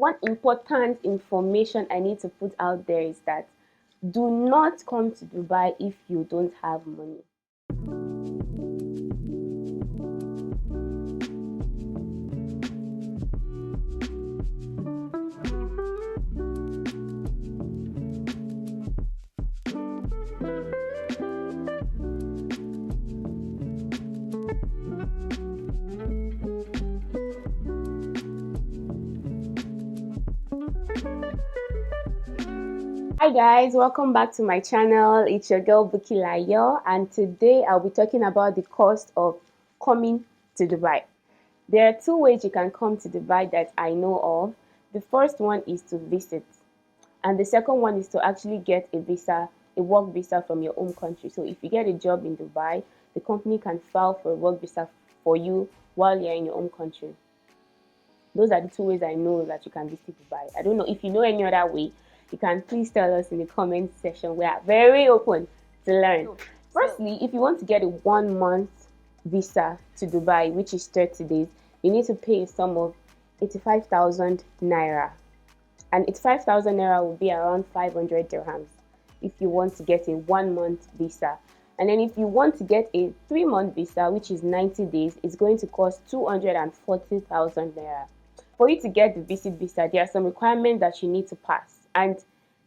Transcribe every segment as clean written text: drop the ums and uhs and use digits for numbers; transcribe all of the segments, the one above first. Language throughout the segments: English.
one important information I need to put out there is that do not come to Dubai if you don't have money. Hi guys, welcome back to my channel. It's your girl Bukola, and today I'll be talking about the cost of coming to Dubai. There are two ways you can come to Dubai that I know of. The first one is to visit, and the second one is to actually get a visa, a work visa from your home country. So if you get a job in Dubai, the company can file for a work visa for you while you're in your home country. Those are the two ways I know that you can visit Dubai. I don't know if you know any other way. You can please tell us in the comment section. We are very open to learn. Firstly, if you want to get a 1 month visa to Dubai, which is 30 days, you need to pay a sum of 85,000 naira. And 85,000 naira will be around 500 dirhams if you want to get a 1 month visa. And then if you want to get a 3-month visa, which is 90 days, it's going to cost 240,000 naira. For you to get the visit visa, there are some requirements that you need to pass. And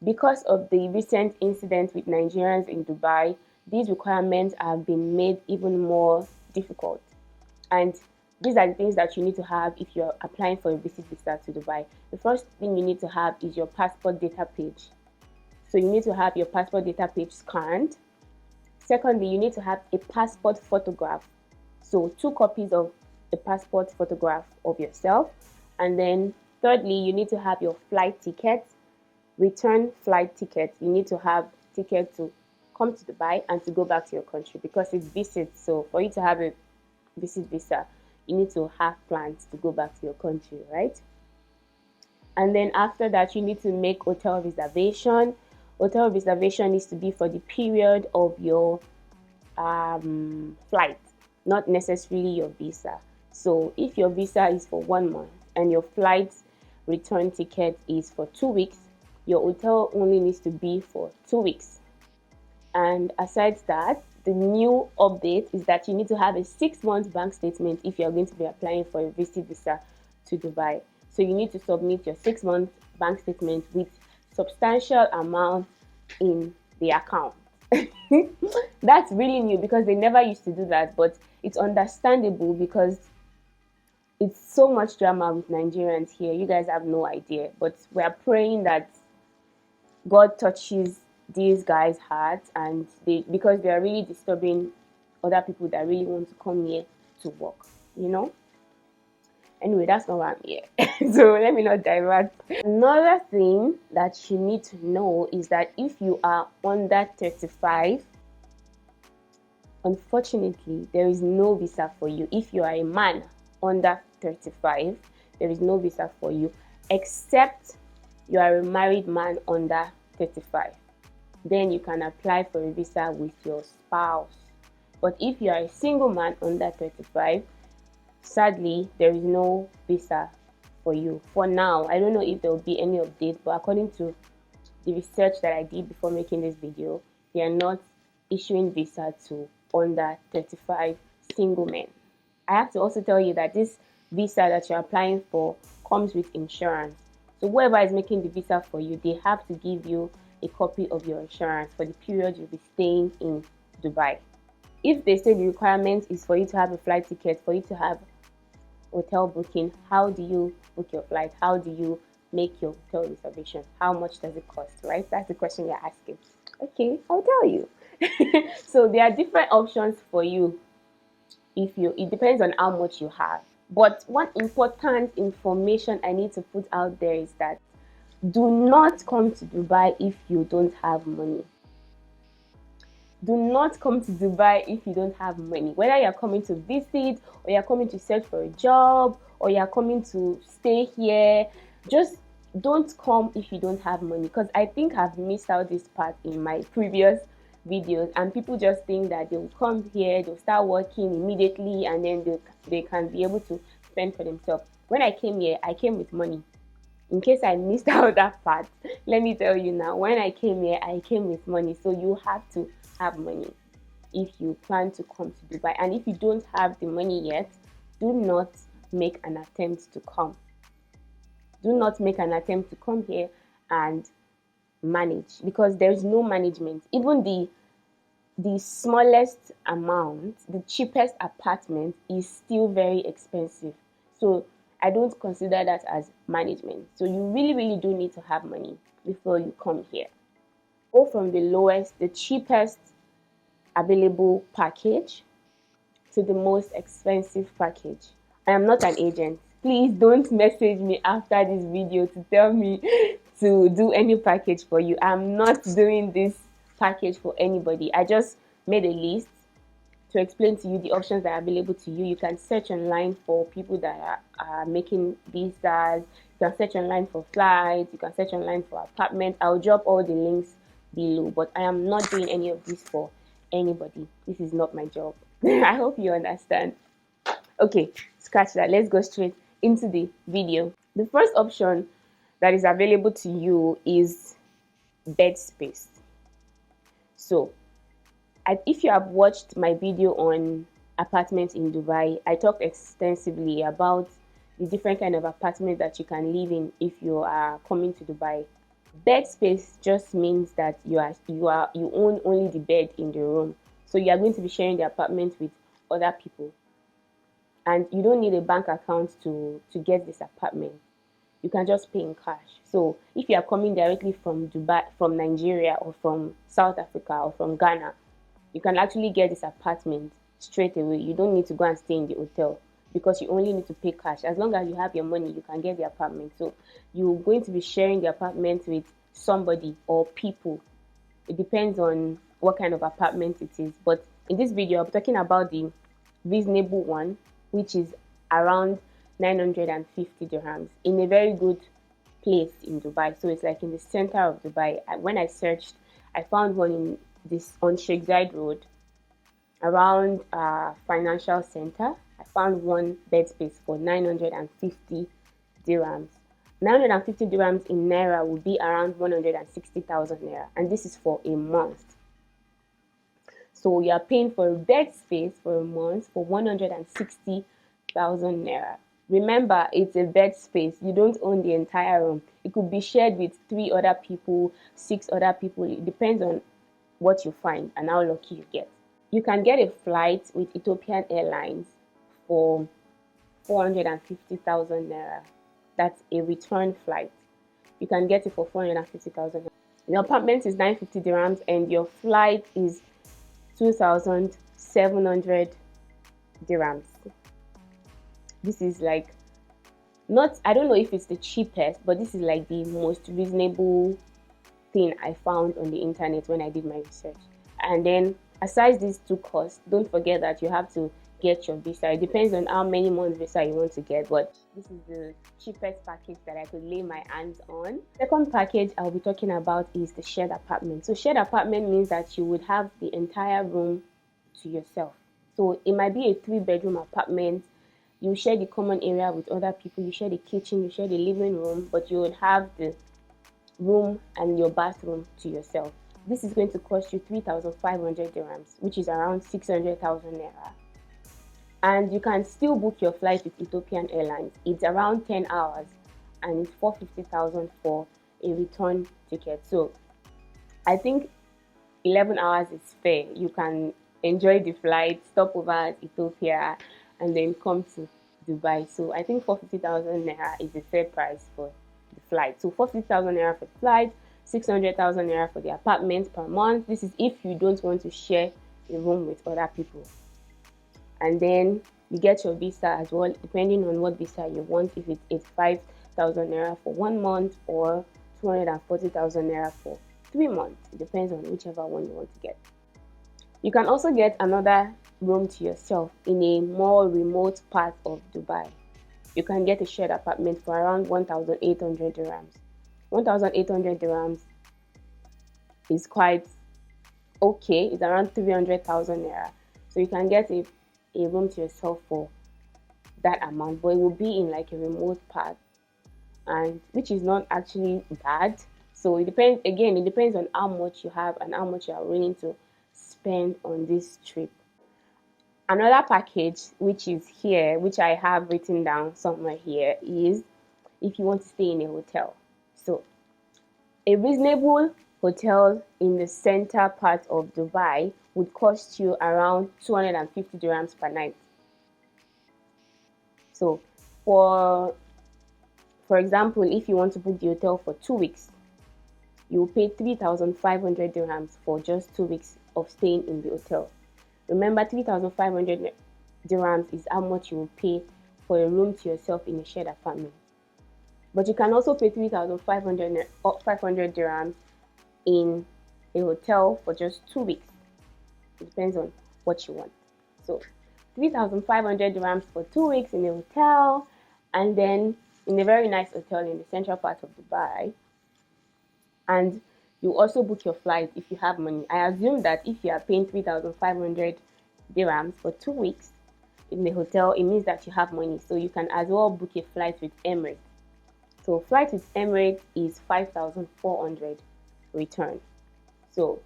because of the recent incident with Nigerians in Dubai, these requirements have been made even more difficult. And these are the things that you need to have if you're applying for a visit visa to Dubai. The first thing you need to have is your passport data page. So you need to have your passport data page scanned. Secondly, you need to have a passport photograph. So 2 copies of the passport photograph of yourself. And then thirdly, you need to have your flight ticket, return flight ticket. You need to have ticket to come to Dubai and to go back to your country because it's visit. So for you to have a visit visa, you need to have plans to go back to your country, right? And then after that, you need to make hotel reservation. Hotel reservation needs to be for the period of your flight, not necessarily your visa. So if your visa is for 1 month and your flight return ticket is for 2 weeks, your hotel only needs to be for 2 weeks. And aside that, the new update is that you need to have a 6-month bank statement if you're going to be applying for a visit visa to Dubai. So you need to submit your 6-month bank statement with substantial amount in the account. That's really new because they never used to do that, but it's understandable because it's so much drama with Nigerians here. You guys have no idea, but we are praying that God touches these guys' hearts, and because they are really disturbing other people that really want to come here to work, you know. Anyway, that's not why I'm here. So let me not divert. Another thing that you need to know is that if you are under 35, unfortunately, there is no visa for you. If you are a man under 35, there is no visa for you, except you are a married man under 35. Then you can apply for a visa with your spouse. But if you are a single man under 35, sadly, there is no visa for you for now. I don't know if there will be any update, but according to the research that I did before making this video, they are not issuing visa to under 35 single men. I have to also tell you that this visa that you're applying for comes with insurance. So whoever is making the visa for you, they have to give you a copy of your insurance for the period you'll be staying in Dubai. If they say the requirement is for you to have a flight ticket, for you to have hotel booking, how do you book your flight? How do you make your hotel reservation? How much does it cost, right? That's the question you're asking. Okay, I'll tell you. So there are different options for you. It depends on how much you have. But one important information I need to put out there is that do not come to Dubai if you don't have money. Do not come to Dubai if you don't have money. Whether you're coming to visit, or you're coming to search for a job, or you're coming to stay here, just don't come if you don't have money. Because I think I've missed out this part in my previous videos, and people just think that they'll come here, they'll start working immediately, and then they can be able to fend for themselves. When I came here, I came with money. In case I missed out that part, let me tell you now, when I came here, I came with money. So you have to have money if you plan to come to Dubai. And if you don't have the money yet, do not make an attempt to come. Do not make an attempt to come here and manage, because there's no management. Even the smallest amount, the cheapest apartment is still very expensive. So I don't consider that as management. So you really do need to have money before you come here. Go from the lowest, the cheapest available package to the most expensive package. I am not an agent. Please don't message me after this video to tell me to do any package for you. I'm not doing this package for anybody. I just made a list to explain to you the options that are available to you. You can search online for people that are making visas. You can search online for flights. You can search online for apartments. I'll drop all the links below, but I am not doing any of this for anybody. This is not my job. I hope you understand. Okay, scratch that. Let's go straight into the video. The first option that is available to you is bed space. So if you have watched my video on apartments in Dubai, I talked extensively about the different kind of apartments that you can live in if you are coming to Dubai. Bed space just means that you own only the bed in the room. So you are going to be sharing the apartment with other people. And you don't need a bank account to get this apartment. You can just pay in cash. So if you are coming directly from Dubai, from Nigeria, or from South Africa, or from Ghana, you can actually get this apartment straight away. You don't need to go and stay in the hotel, because you only need to pay cash. As long as you have your money, you can get the apartment. So you're going to be sharing the apartment with somebody or people. It depends on what kind of apartment it is. But in this video, I'm talking about the reasonable one, which is around 950 dirhams in a very good place in Dubai. So it's like in the center of Dubai. When I searched, I found one on Sheikh Zayed Road, around financial center. I found one bed space for 950 dirhams. 950 dirhams in naira would be around 160,000 naira, and this is for a month. So you are paying for a bed space for a month for 160,000 naira. Remember, it's a bed space. You don't own the entire room. It could be shared with 3 other people, 6 other people. It depends on what you find and how lucky you get. You can get a flight with Ethiopian Airlines for 450,000 naira. That's a return flight. You can get it for 450,000 naira. Your apartment is 950 dirhams and your flight is 2,700 dirhams. This is like I don't know if it's the cheapest, but this is like the most reasonable thing I found on the internet when I did my research. And then aside these two costs, don't forget that you have to get your visa. It depends on how many months visa you want to get, but this is the cheapest package that I could lay my hands on. Second package I'll be talking about is the shared apartment. So shared apartment means that you would have the entire room to yourself. So it might be a 3-bedroom apartment. You share the common area with other people. You share the kitchen, you share the living room, but you would have the room and your bathroom to yourself. This is going to cost you 3,500 dirhams, which is around 600,000 naira. And you can still book your flight with Ethiopian Airlines. It's around 10 hours and it's 450,000 for a return ticket. So I think 11 hours is fair. You can enjoy the flight, stop over at Ethiopia, and then come to Dubai. So I think 450,000 naira is a fair price for the flight. So 450,000 naira for the flight, 600,000 naira for the apartment per month. This is if you don't want to share a room with other people. And then you get your visa as well, depending on what visa you want. If it's 85,000 naira for 1 month or 240,000 naira for 3 months. It depends on whichever one you want to get. You can also get another room to yourself in a more remote part of Dubai. You can get a shared apartment for around 1,800 dirhams. 1,800 dirhams is quite okay. It's around 300,000 naira. So you can get a room to yourself for that amount, but it will be in like a remote part and which is not actually bad. So it depends, again, it depends on how much you have and how much you are willing to spend on this trip. Another package which is here, which I have written down somewhere here, is if you want to stay in a hotel. So a reasonable hotel in the center part of Dubai would cost you around 250 dirhams per night. So for example, if you want to book the hotel for 2 weeks, you will pay 3,500 dirhams for just 2 weeks of staying in the hotel. Remember, 3,500 dirhams is how much you will pay for a room to yourself in a shared apartment. But you can also pay 3,500 500 dirhams in a hotel for just 2 weeks. It depends on what you want. So 3,500 dirhams for 2 weeks in a hotel, and then in a very nice hotel in the central part of Dubai. And you also book your flight if you have money. I assume that if you are paying 3,500 dirhams for 2 weeks in the hotel, it means that you have money. So you can as well book a flight with Emirates. So flight with Emirates is 5,400 return. So,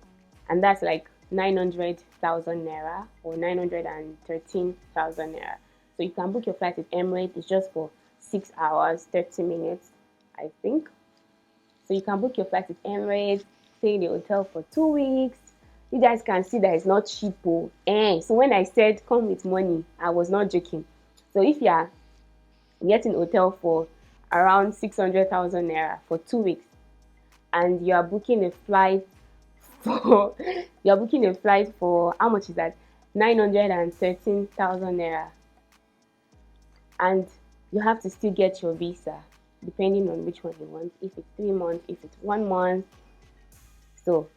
and that's like 900,000 naira or 913,000 naira. So you can book your flight with Emirates. It's just for 6 hours, 30 minutes, I think. So you can book your flight with Emirates, stay in the hotel for 2 weeks. You guys can see that it's not cheap. Oh. So when I said come with money, I was not joking. So if you are getting a hotel for around 600,000 naira for 2 weeks, and you are booking a flight for you're booking a flight for how much is that? 913,000 naira, and you have to still get your visa depending on which one you want. If it's 3 months, if it's 1 month. So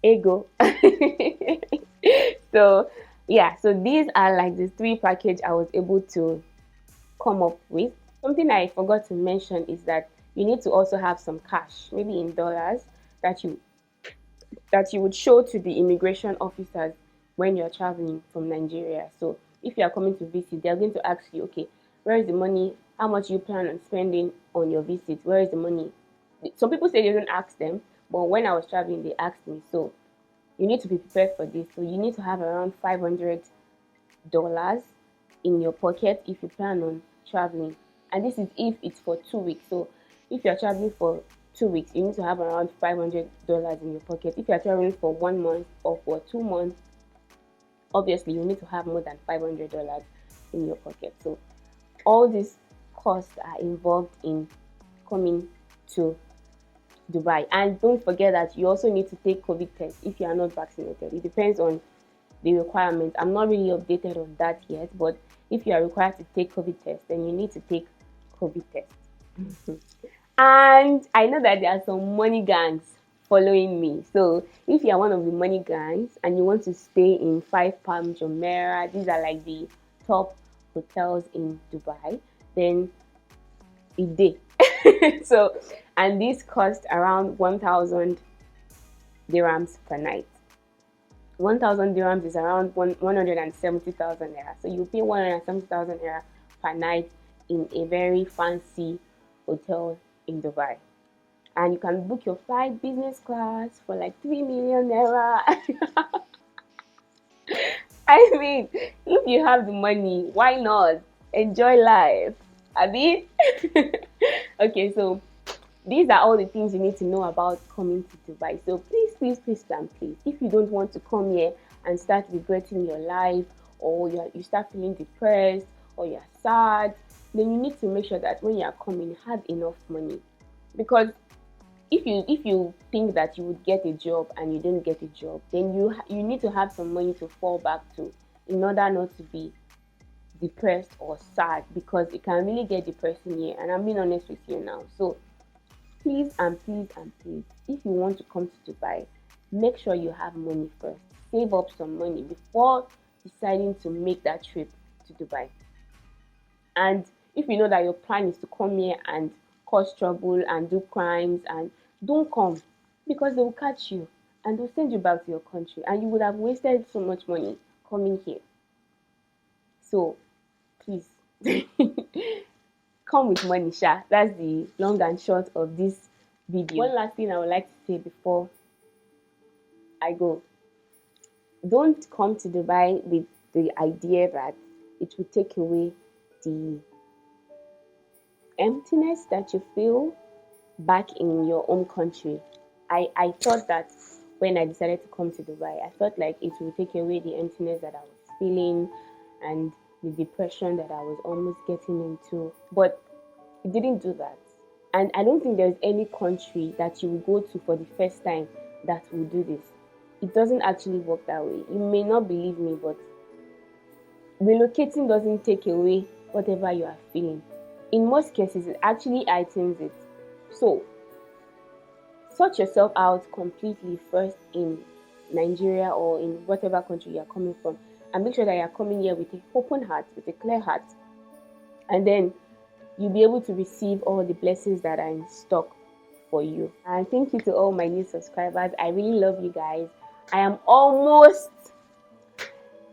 ego. So yeah, so these are like the three package I was able to come up with. Something I forgot to mention is that you need to also have some cash, maybe in dollars, that you would show to the immigration officers when you're traveling from Nigeria. So if you are coming to visit, they're going to ask you, okay, where is the money? How much do you plan on spending on your visit? Where is the money? Some people say they don't ask them, but when I was traveling, they asked me. So you need to be prepared for this. So you need to have around $500 in your pocket if you plan on traveling. And this is if it's for 2 weeks. So if you're traveling for 2 weeks, you need to have around $500 in your pocket. If you're traveling for 1 month or for 2 months, obviously you need to have more than $500 in your pocket. So all these costs are involved in coming to Dubai. And don't forget that you also need to take COVID test if you are not vaccinated. It depends on the requirements. I'm not really updated on that yet, but if you are required to take COVID test, then you need to take COVID test. And I know that there are some money gangs following me. So if you are one of the money gangs and you want to stay in Five Palm Jumeirah, these are like the top hotels in Dubai, then it did. So, and this cost around 1,000 dirhams per night. 1,000 dirhams is around 170,000 naira. So you pay 170,000 naira per night in a very fancy hotel in Dubai. And you can book your flight business class for like 3 million naira. I mean, if you have the money, why not? Enjoy life. I mean, okay, so these are all the things you need to know about coming to Dubai. So please, please, please, please, if you don't want to come here and start regretting your life, or you start feeling depressed, or you're sad, then you need to make sure that when you're coming, you have enough money. Because if you think that you would get a job and you don't get a job, then you need to have some money to fall back to in order not to be depressed or sad, because it can really get depressing here. And I'm being honest with you now. So please and please and please, if you want to come to Dubai, make sure you have money first. Save up some money before deciding to make that trip to Dubai. And if you know that your plan is to come here and cause trouble and do crimes, and don't come, because they will catch you and they'll send you back to your country, and you would have wasted so much money coming here. So please come with money, sha. That's the long and short of this video. One last thing I would like to say before I go. Don't come to Dubai with the idea that it will take away the emptiness that you feel back in your own country. I thought that when I decided to come to Dubai, I felt like it would take away the emptiness that I was feeling and the depression that I was almost getting into. But it didn't do that. And I don't think there's any country that you will go to for the first time that will do this. It doesn't actually work that way. You may not believe me, but relocating doesn't take away whatever you are feeling. In most cases, it actually heightens it. So, sort yourself out completely first in Nigeria or in whatever country you are coming from, and make sure that you are coming here with an open heart, with a clear heart, and then you'll be able to receive all the blessings that are in stock for you. And thank you to all my new subscribers. I really love you guys. I am almost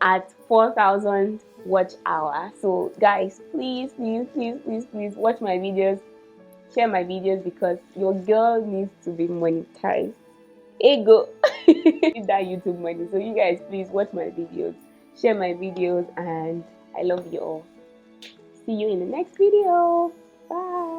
at 4,000 watch hour. So guys, please watch my videos, share my videos, because your girl needs to be monetized. Ego. Need that YouTube money. So you guys, please watch my videos, share my videos, and I love you all. See you in the next video.